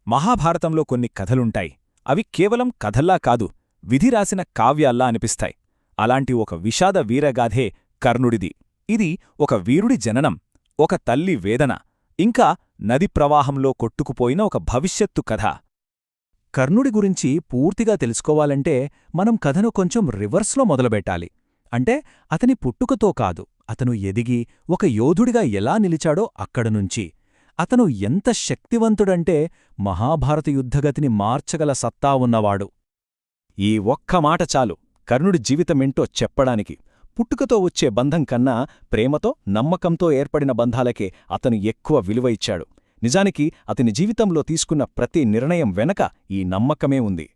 మహాభారతంలో కొన్ని కథలుంటాయి. అవి కేవలం కథల్లా కాదు, విధి రాసిన కావ్యాల్లా అనిపిస్తాయి. అలాంటి ఒక విషాద వీరగాథే కర్ణుడిది. ఇది ఒక వీరుడి జననం, ఒక తల్లి వేదన, ఇంకా నది ప్రవాహంలో కొట్టుకుపోయిన ఒక భవిష్యత్తు కథ. కర్ణుడి గురించి పూర్తిగా తెలుసుకోవాలంటే మనం కథను కొంచెం రివర్స్లో మొదలుపెట్టాలి. అంటే అతని పుట్టుకతో కాదు, అతను ఎదిగి ఒక యోధుడిగా ఎలా నిలిచాడో అక్కడనుంచి. అతను ఎంత శక్తివంతుడంటే మహాభారత యుద్ధగతిని మార్చగల సత్తా ఉన్నవాడు. ఈ ఒక్క మాట చాలు కర్ణుడి జీవితమేంటో చెప్పడానికి. పుట్టుకతో వచ్చే బంధం కన్నా ప్రేమతో, నమ్మకంతో ఏర్పడిన బంధాలకే అతను ఎక్కువ విలువ ఇచ్చాడు. నిజానికి అతని జీవితంలో తీసుకున్న ప్రతి నిర్ణయం వెనక ఈ నమ్మకమే ఉంది.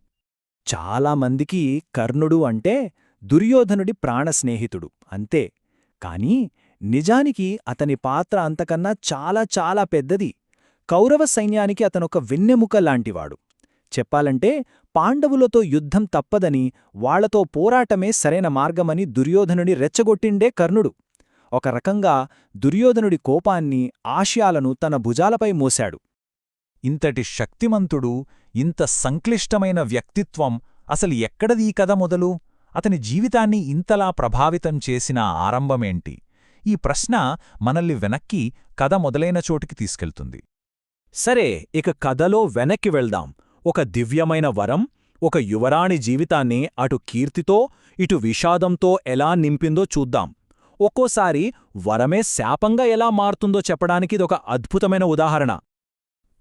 చాలామందికి కర్ణుడు అంటే దుర్యోధనుడి ప్రాణస్నేహితుడు అంతే. కానీ నిజానికి అతని పాత్ర అంతకన్నా చాలా చాలా పెద్దది. కౌరవ సైన్యానికి అతనొక వెన్నెముక లాంటివాడు. చెప్పాలంటే పాండవులతో యుద్ధం తప్పదని, వాళ్లతో పోరాటమే సరైన మార్గమని దుర్యోధనుడి రెచ్చగొట్టిండే కర్ణుడు. ఒక రకంగా దుర్యోధనుడి కోపాన్ని, ఆశయాలను తన భుజాలపై మోశాడు. ఇంతటి శక్తిమంతుడు, ఇంత సంక్లిష్టమైన వ్యక్తిత్వం అసలు ఎక్కడదీ కథ మొదలు? అతని జీవితాన్ని ఇంతలా ప్రభావితం చేసిన ఆరంభమేంటి? ఈ ప్రశ్న మనల్ని వెనక్కి కథ మొదలైన చోటికి తీసుకెళ్తుంది. సరే, ఇక కథలో వెనక్కి వెళ్దాం. ఒక దివ్యమైన వరం, ఒక యువరాణి జీవితాన్ని అటు కీర్తితో, ఇటు విషాదంతో ఎలా నింపిందో చూద్దాం. ఒక్కోసారి వరమే శాపంగా ఎలా మారుతుందో చెప్పడానికి ఇదొక అద్భుతమైన ఉదాహరణ.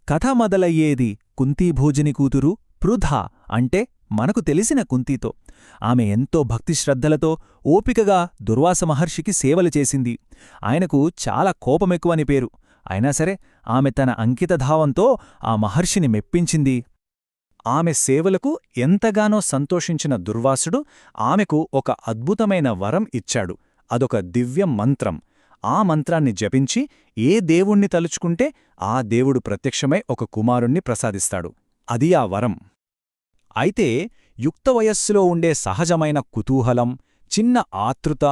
కథ మొదలయ్యేది కుంతీభోజని కూతురు పృథా అంటే మనకు తెలిసిన కుంతీతో. ఆమె ఎంతో భక్తిశ్రద్ధలతో, ఓపికగా దుర్వాస మహర్షికి సేవలు చేసింది. ఆయనకు చాలా కోపమెక్కువని పేరు. అయినా సరే ఆమె తన అంకితధావంతో ఆ మహర్షిని మెప్పించింది. ఆమె సేవలకు ఎంతగానో సంతోషించిన దుర్వాసుడు ఆమెకు ఒక అద్భుతమైన వరం ఇచ్చాడు. అదొక దివ్య మంత్రం. ఆ మంత్రాన్ని జపించి ఏ దేవుణ్ణి తలుచుకుంటే ఆ దేవుడు ప్రత్యక్షమై ఒక కుమారుణ్ణి ప్రసాదిస్తాడు. అది ఆ వరం. అయితే యుక్తవయస్సులో ఉండే సహజమైన కుతూహలం, చిన్న ఆతృత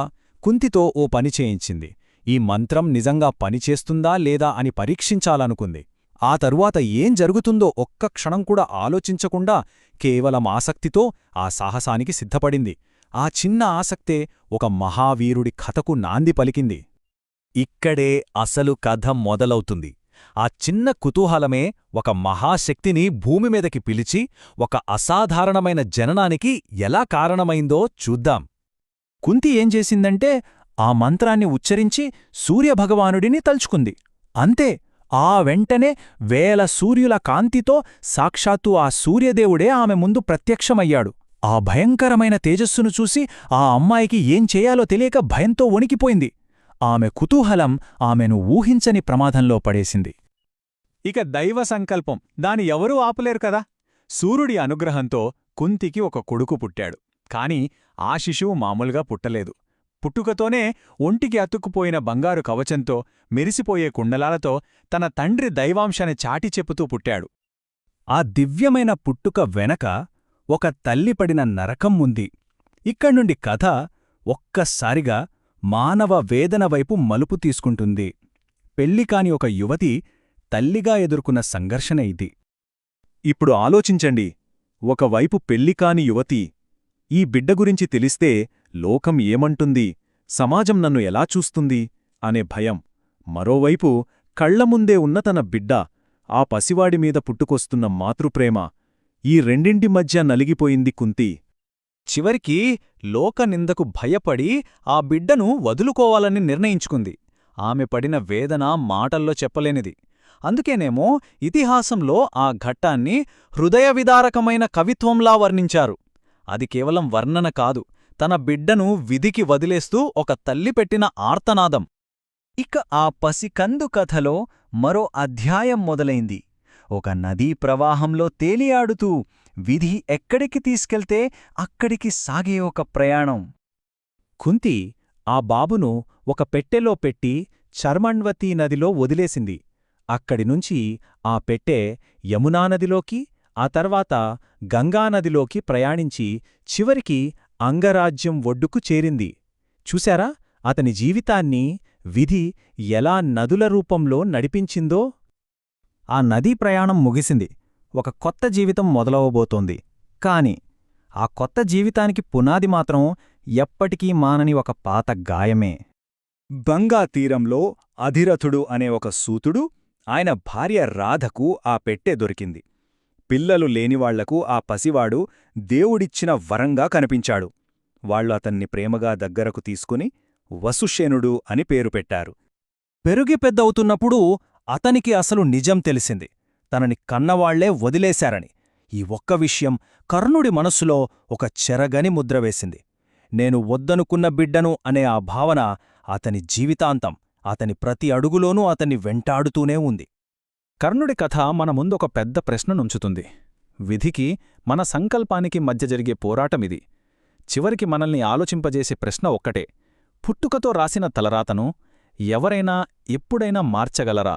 కుంతితో ఓ పని చేయించింది. ఈ మంత్రం నిజంగా పనిచేస్తుందా లేదా అని పరీక్షించాలనుకుంది. ఆ తరువాత ఏం జరుగుతుందో ఒక్క క్షణం కూడా ఆలోచించకుండా కేవలం ఆసక్తితో ఆ సాహసానికి సిద్ధపడింది. ఆ చిన్న ఆసక్తే ఒక మహావీరుడి కథకు నాంది పలికింది. ఇక్కడే అసలు కథ మొదలవుతుంది. ఆ చిన్న కుతూహలమే ఒక మహాశక్తిని భూమిమీదకి పిలిచి ఒక అసాధారణమైన జననానికి ఎలా కారణమైందో చూద్దాం. కుంతి ఏం చేసిందంటే ఆ మంత్రాన్ని ఉచ్చరించి సూర్యభగవానుడిని తలుచుకుంది. అంతే, ఆ వెంటనే వేల సూర్యుల కాంతితో సాక్షాత్తు ఆ సూర్యదేవుడే ఆమె ముందు ప్రత్యక్షమయ్యాడు. ఆ భయంకరమైన తేజస్సును చూసి ఆ అమ్మాయికి ఏం చేయాలో తెలియక భయంతో వణికిపోయింది. ఆమె కుతూహలం ఆమెను ఊహించని ప్రమాదంలో పడేసింది. ఇక దైవ సంకల్పం, దాని ఎవరూ ఆపలేరు కదా. సూర్యుడి అనుగ్రహంతో కుంతికి ఒక కొడుకు పుట్టాడు. కాని ఆ శిశువు మామూలుగా పుట్టలేదు. పుట్టుకతోనే ఒంటికి అతుక్కుపోయిన బంగారు కవచంతో, మెరిసిపోయే కుండలాలతో తన తండ్రి దైవాంశాన్ని చాటి చెప్పుతూ పుట్టాడు. ఆ దివ్యమైన పుట్టుక వెనక ఒక తల్లి పడిన నరకం ఉంది. ఇక్కడ్నుండి కథ ఒక్కసారిగా మానవ వేదన వైపు మలుపు తీసుకుంటుంది. పెళ్లికాని ఒక యువతి తల్లిగా ఎదుర్కొన్న సంఘర్షణ ఇది. ఇప్పుడు ఆలోచించండి, ఒకవైపు పెళ్లికాని యువతి, ఈ బిడ్డ గురించి తెలిస్తే లోకం ఏమంటుంది, సమాజం నన్ను ఎలా చూస్తుంది అనే భయం. మరోవైపు కళ్లముందే ఉన్న తన బిడ్డ, ఆ పసివాడిమీద పుట్టుకొస్తున్న మాతృప్రేమ. ఈ రెండింటి మధ్య నలిగిపోయింది కుంతి. చివరికి లోకనిందకు భయపడి ఆ బిడ్డను వదులుకోవాలని నిర్ణయించుకుంది. ఆమె పడిన వేదన మాటల్లో చెప్పలేనిది. అందుకేనేమో ఇతిహాసంలో ఆ ఘట్టాన్ని హృదయవిదారకమైన కవిత్వంలా వర్ణించారు. అది కేవలం వర్ణన కాదు, తన బిడ్డను విధికి వదిలేస్తూ ఒక తల్లి పెట్టిన ఆర్తనాదం. ఇక ఆ పసికందు కథలో మరో అధ్యాయం మొదలైంది. ఒక నదీ ప్రవాహంలో తేలియాడుతూ విధి ఎక్కడికి తీసుకెళ్తే అక్కడికి సాగే ఒక ప్రయాణం. కుంతి ఆ బాబును ఒక పెట్టెలో పెట్టి చర్మణ్వతీ నదిలో వదిలేసింది. అక్కడినుంచి ఆ పెట్టె యమునానదిలోకి, ఆ తర్వాత గంగానదిలోకి ప్రయాణించి చివరికి అంగరాజ్యం ఒడ్డుకు చేరింది. చూశారా అతని జీవితాన్ని విధి ఎలా నదుల రూపంలో నడిపించిందో? ఆ నదీ ప్రయాణం ముగిసింది. ఒక కొత్త జీవితం మొదలవబోతోంది. కాని ఆ కొత్త జీవితానికి పునాది మాత్రం ఎప్పటికీ మానని ఒక పాత గాయమే. బంగా తీరంలో అధిరథుడు అనే ఒక సూతుడు ఆయన భార్య రాధకు ఆ పెట్టె దొరికింది. పిల్లలు లేనివాళ్లకు ఆ పసివాడు దేవుడిచ్చిన వరంగా కనిపించాడు. వాళ్లు అతన్ని ప్రేమగా దగ్గరకు తీసుకుని వసుశేనుడు అని పేరు పెట్టారు. పెరుగి పెద్దవుతున్నప్పుడు అతనికి అసలు నిజం తెలిసింది. తనని కన్నవాళ్లే వదిలేశారని. ఈ ఒక్క విషయం కర్ణుడి మనస్సులో ఒక చెరగని ముద్రవేసింది. నేను వద్దనుకున్న బిడ్డను అనే ఆ భావన అతని జీవితాంతం, అతని ప్రతి అడుగులోనూ అతన్ని వెంటాడుతూనే ఉంది. కర్ణుడి కథ మన ముందొక పెద్ద ప్రశ్ననుంచుతుంది. విధికి మన సంకల్పానికి మధ్య జరిగే పోరాటమిది. చివరికి మనల్ని ఆలోచింపజేసే ప్రశ్న ఒక్కటే: పుట్టుకతో రాసిన తలరాతను ఎవరైనా ఎప్పుడైనా మార్చగలరా